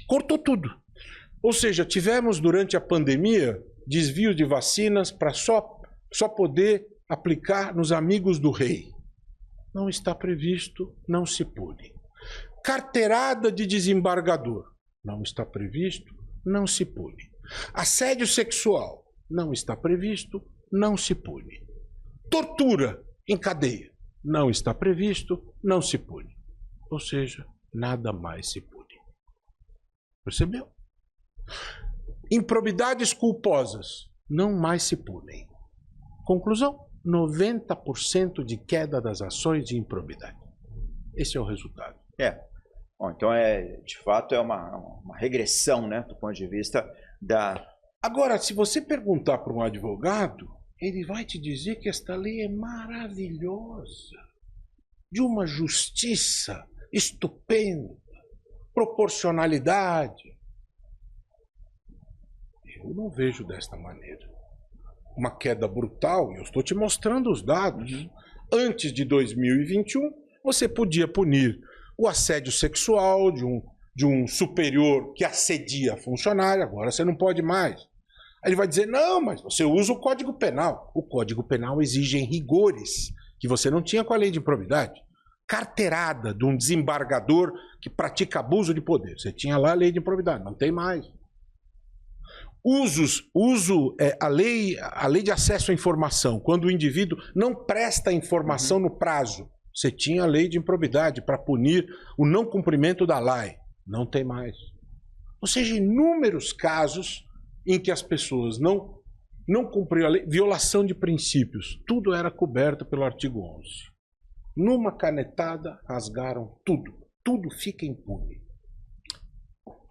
Cortou tudo. Ou seja, tivemos durante a pandemia desvio de vacinas para só poder aplicar nos amigos do rei. Não está previsto, não se pune. Carteirada de desembargador. Não está previsto, não se pune. Assédio sexual. Não está previsto, não se pune. Tortura em cadeia. Não está previsto, não se pune. Ou seja, nada mais se pune. Percebeu? Improbidades culposas. Não mais se punem. Conclusão? 90% de queda das ações de improbidade. Esse é o resultado. Bom, então, de fato, é uma regressão, né, do ponto de vista da... Agora, se você perguntar para um advogado, ele vai te dizer que esta lei é maravilhosa, de uma justiça estupenda, proporcionalidade. Eu não vejo desta maneira. Uma queda brutal, eu estou te mostrando os dados. Antes de 2021, você podia punir o assédio sexual de um superior que assedia funcionário, agora você não pode mais. Aí ele vai dizer, não, mas você usa o Código Penal. O Código Penal exige rigores que você não tinha com a lei de improbidade. Carteirada de um desembargador que pratica abuso de poder. Você tinha lá a lei de improbidade, não tem mais. A lei de acesso à informação, quando o indivíduo não presta a informação no prazo, você tinha a lei de improbidade para punir o não cumprimento da lei. Não tem mais. Ou seja, inúmeros casos em que as pessoas não não cumpriu a lei, violação de princípios, tudo era coberto pelo artigo 11. Numa canetada, rasgaram tudo. Tudo fica impune.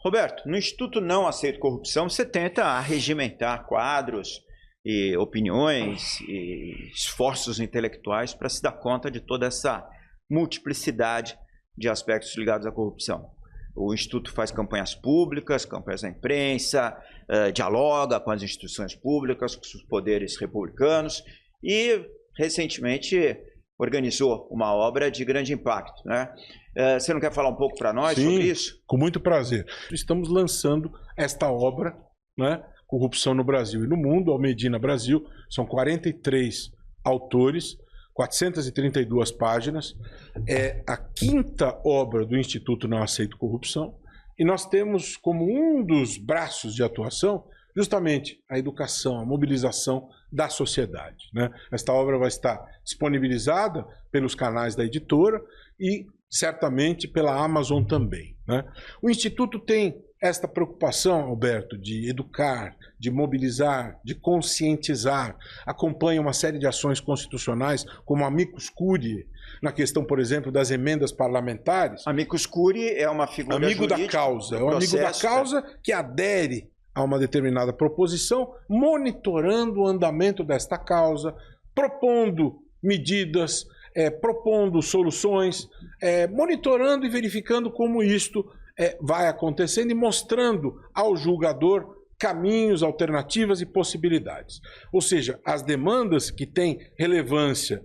Roberto, no Instituto Não Aceito Corrupção, você tenta arregimentar quadros e opiniões e esforços intelectuais para se dar conta de toda essa multiplicidade de aspectos ligados à corrupção. O Instituto faz campanhas públicas, campanhas na imprensa, dialoga com as instituições públicas, com os poderes republicanos e, recentemente, organizou uma obra de grande impacto, né? Você não quer falar um pouco para nós sobre isso? Com muito prazer. Estamos lançando esta obra, né? Corrupção no Brasil e no Mundo, Almedina Brasil. São 43 autores, 432 páginas. É a 5ª obra do Instituto Não Aceito Corrupção. E nós temos como um dos braços de atuação justamente a educação, a mobilização da sociedade, né? Esta obra vai estar disponibilizada pelos canais da editora e certamente pela Amazon também, né? O Instituto tem esta preocupação, Alberto, de educar, de mobilizar, de conscientizar, acompanha uma série de ações constitucionais, como amicus curiae, na questão, por exemplo, das emendas parlamentares. Amicus curiae é uma figura amigo da causa, é um amigo da causa que adere a uma determinada proposição, monitorando o andamento desta causa, propondo medidas, propondo soluções, monitorando e verificando como isto vai acontecendo e mostrando ao julgador caminhos, alternativas e possibilidades. Ou seja, as demandas que têm relevância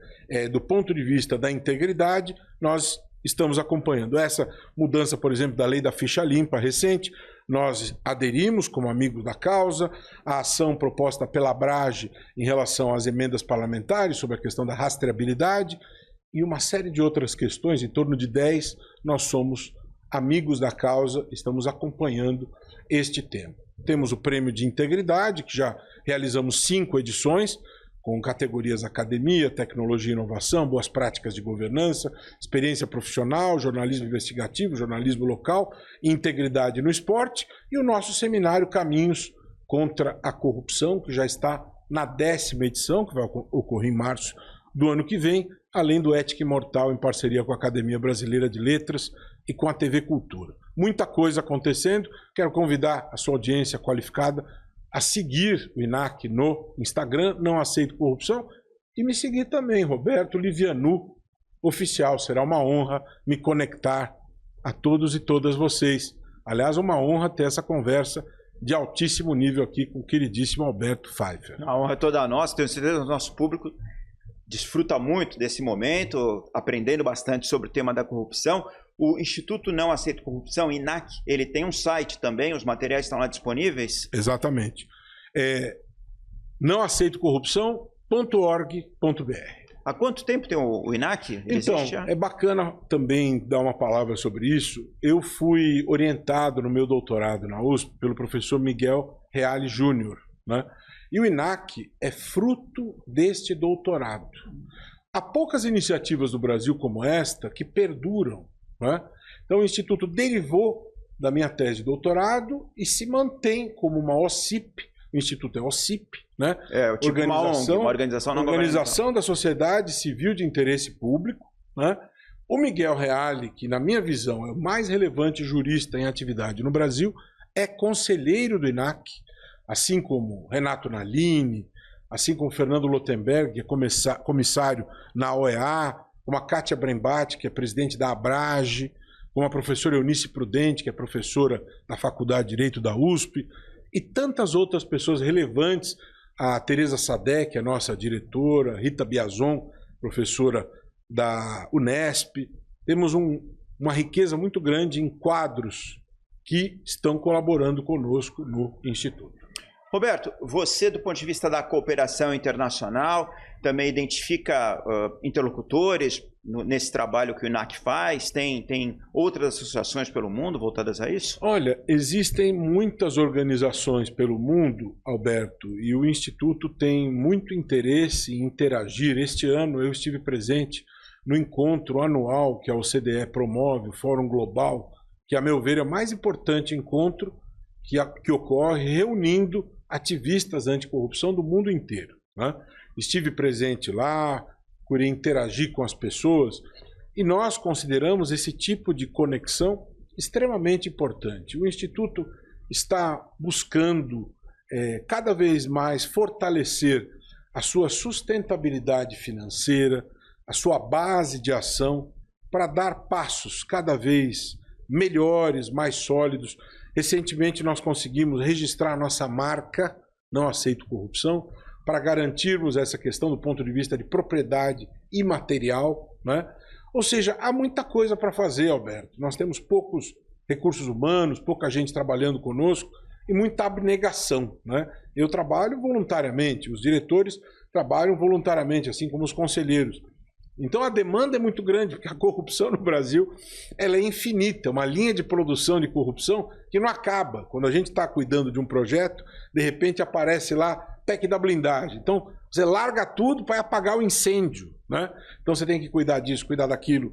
do ponto de vista da integridade, nós estamos acompanhando. Essa mudança, por exemplo, da lei da ficha limpa recente, nós aderimos como amigos da causa, a ação proposta pela Abrage em relação às emendas parlamentares sobre a questão da rastreabilidade e uma série de outras questões, em torno de 10, nós somos amigos da causa, estamos acompanhando este tema. Temos o Prêmio de Integridade, que já realizamos 5 edições, com categorias academia, tecnologia e inovação, boas práticas de governança, experiência profissional, jornalismo investigativo, jornalismo local, integridade no esporte e o nosso seminário Caminhos contra a Corrupção, que já está na 10ª edição, que vai ocorrer em março do ano que vem, além do Ética Imortal em parceria com a Academia Brasileira de Letras e com a TV Cultura. Muita coisa acontecendo, quero convidar a sua audiência qualificada a seguir o INAC no Instagram, Não Aceito Corrupção, e me seguir também, Roberto Livianu Oficial. Será uma honra me conectar a todos e todas vocês. Aliás, uma honra ter essa conversa de altíssimo nível aqui com o queridíssimo Alberto Pfeiffer. A honra é toda nossa, tenho certeza que o nosso público desfruta muito desse momento, aprendendo bastante sobre o tema da corrupção. O Instituto Não Aceito Corrupção, INAC, ele tem um site também, os materiais estão lá disponíveis? Exatamente. nãoaceitocorrupção.org.br. Há quanto tempo tem o INAC? Ele então, é bacana também dar uma palavra sobre isso. Eu fui orientado no meu doutorado na USP pelo professor Miguel Reale Júnior, né? E o INAC é fruto deste doutorado. Há poucas iniciativas do Brasil como esta que perduram, né? Então o Instituto derivou da minha tese de doutorado e se mantém como uma OCIP. O Instituto é OCIP, né? Tipo uma organização da sociedade civil de interesse público, né? O Miguel Reale, que na minha visão é o mais relevante jurista em atividade no Brasil, é conselheiro do INAC, assim como Renato Nalini, assim como Fernando Lotenberg, que é comissário na OEA, como a Kátia Brembati, que é presidente da Abrage, como a professora Eunice Prudente, que é professora da Faculdade de Direito da USP, e tantas outras pessoas relevantes, a Tereza Sadek, a nossa diretora, Rita Biazon, professora da Unesp. Temos uma riqueza muito grande em quadros que estão colaborando conosco no Instituto. Roberto, você, do ponto de vista da cooperação internacional, também identifica interlocutores nesse trabalho que o INAC faz? Tem outras associações pelo mundo voltadas a isso? Olha, existem muitas organizações pelo mundo, Alberto, e o Instituto tem muito interesse em interagir. Este ano eu estive presente no encontro anual que a OCDE promove, o Fórum Global, que, a meu ver, é o mais importante encontro que ocorre reunindo ativistas anticorrupção do mundo inteiro, né? Estive presente lá, queria interagir com as pessoas e nós consideramos esse tipo de conexão extremamente importante. O Instituto está buscando cada vez mais fortalecer a sua sustentabilidade financeira, a sua base de ação, para dar passos cada vez melhores, mais sólidos. Recentemente nós conseguimos registrar nossa marca, Não Aceito Corrupção, para garantirmos essa questão do ponto de vista de propriedade imaterial, né? Ou seja, há muita coisa para fazer, Alberto. Nós temos poucos recursos humanos, pouca gente trabalhando conosco e muita abnegação, né? Eu trabalho voluntariamente, os diretores trabalham voluntariamente, assim como os conselheiros. Então a demanda é muito grande, porque a corrupção no Brasil ela é infinita, uma linha de produção de corrupção que não acaba. Quando a gente está cuidando de um projeto, de repente aparece lá PEC da blindagem. Então você larga tudo para apagar o incêndio, né? Então você tem que cuidar disso, cuidar daquilo,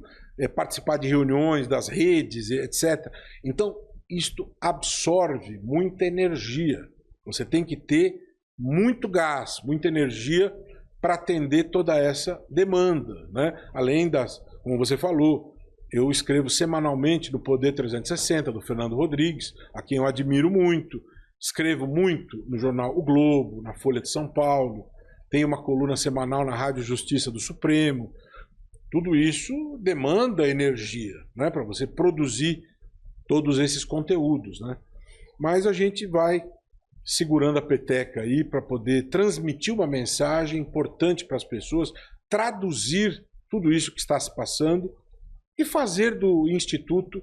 participar de reuniões, das redes, etc. Então isto absorve muita energia. Você tem que ter muito gás, muita energia para atender toda essa demanda, né? Além das, como você falou, eu escrevo semanalmente no Poder 360, do Fernando Rodrigues, a quem eu admiro muito. Escrevo muito no jornal O Globo, na Folha de São Paulo. Tenho uma coluna semanal na Rádio Justiça do Supremo. Tudo isso demanda energia, né? Para você produzir todos esses conteúdos, né? Mas a gente vai segurando a peteca aí para poder transmitir uma mensagem importante para as pessoas, traduzir tudo isso que está se passando e fazer do Instituto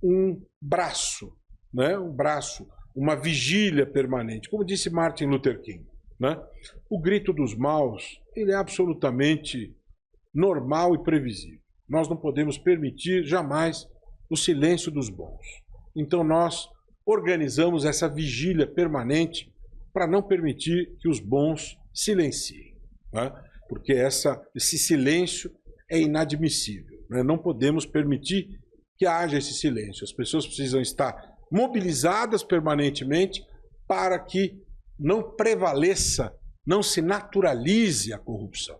um braço, né? Um braço, uma vigília permanente. Como disse Martin Luther King, né? O grito dos maus, ele é absolutamente normal e previsível. Nós não podemos permitir jamais o silêncio dos bons. Então nós organizamos essa vigília permanente para não permitir que os bons silenciem, né? Porque esse silêncio é inadmissível, né? Não podemos permitir que haja esse silêncio. As pessoas precisam estar mobilizadas permanentemente para que não prevaleça, não se naturalize a corrupção.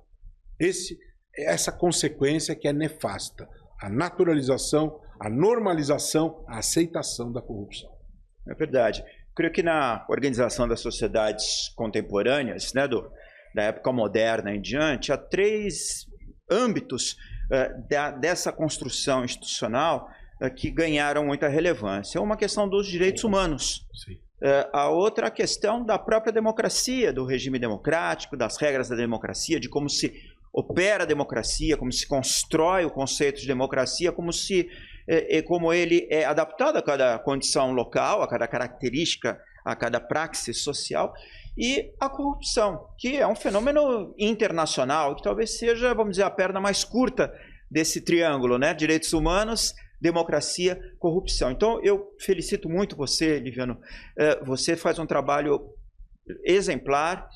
Essa consequência que é nefasta, a naturalização, a normalização, a aceitação da corrupção. É verdade. Creio que na organização das sociedades contemporâneas, né, da época moderna em diante, há 3 âmbitos dessa construção institucional que ganharam muita relevância. Uma questão dos direitos humanos. Sim. A outra a questão da própria democracia, do regime democrático, das regras da democracia, de como se opera a democracia, como se constrói o conceito de democracia, como ele é adaptado a cada condição local, a cada característica, a cada praxis social, e a corrupção, que é um fenômeno internacional, que talvez seja, vamos dizer, a perna mais curta desse triângulo, né? Direitos humanos, democracia, corrupção. Então, eu felicito muito você, Liviano. Você faz um trabalho exemplar.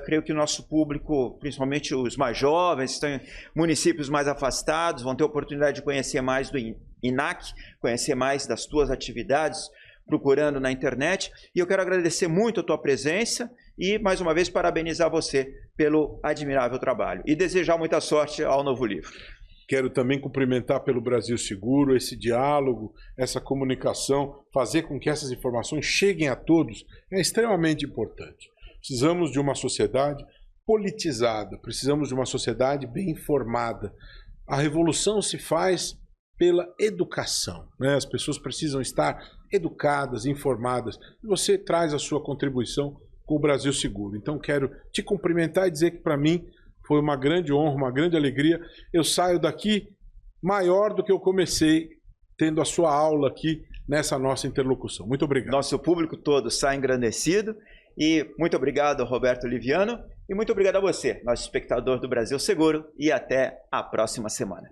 Creio que o nosso público, principalmente os mais jovens, estão em municípios mais afastados, vão ter oportunidade de conhecer mais do INAC, conhecer mais das tuas atividades, procurando na internet. E eu quero agradecer muito a tua presença e, mais uma vez, parabenizar você pelo admirável trabalho e desejar muita sorte ao novo livro. Quero também cumprimentar pelo Brasil Seguro, esse diálogo, essa comunicação, fazer com que essas informações cheguem a todos é extremamente importante. Precisamos de uma sociedade politizada, precisamos de uma sociedade bem informada. A revolução se faz pela educação, né? As pessoas precisam estar educadas, informadas. E você traz a sua contribuição com o Brasil Seguro. Então quero te cumprimentar e dizer que para mim foi uma grande honra, uma grande alegria. Eu saio daqui maior do que eu comecei, tendo a sua aula aqui nessa nossa interlocução. Muito obrigado. Nosso público todo sai engrandecido. E muito obrigado, Roberto Liviano. E muito obrigado a você, nosso espectador do Brasil Seguro. E até a próxima semana.